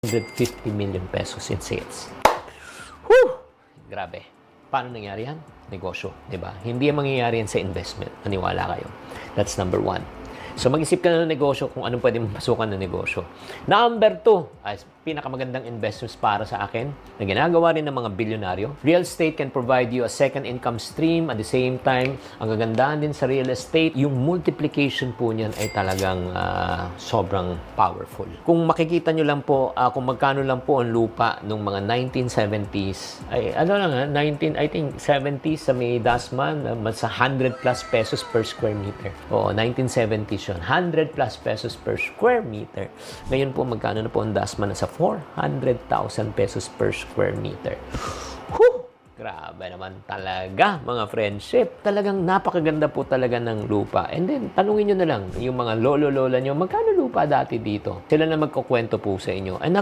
150 million pesos in sales. Whew! Grabe. Paano nangyari yan? Negosyo, di ba? Hindi yan mangyayari yan sa investment. Maniwala kayo. That's number one. So, mag-isip ka na ng negosyo kung anong pwede mapasukan ng negosyo. Number two, ay pinakamagandang investments para sa akin na ginagawa rin ng mga bilyonaryo. Real estate can provide you a second income stream. At the same time, ang kagandahan din sa real estate, yung multiplication po niyan ay talagang sobrang powerful. Kung makikita nyo lang po, kung magkano lang po ang lupa nung mga 1970s, ay ano lang I think 70s sa may Dasman, sa 100 plus pesos per square meter. Oo, 1970s yun. 100 plus pesos per square meter. Ngayon po, magkano na po ang Dasman? Sa 400,000 pesos per square meter. Whew! Grabe naman talaga, mga friendship. Talagang napakaganda po talaga ng lupa. And then, tanungin nyo na lang, yung mga lolo-lola nyo, magkano lupa dati dito? Sila na magkukwento po sa inyo. Ay,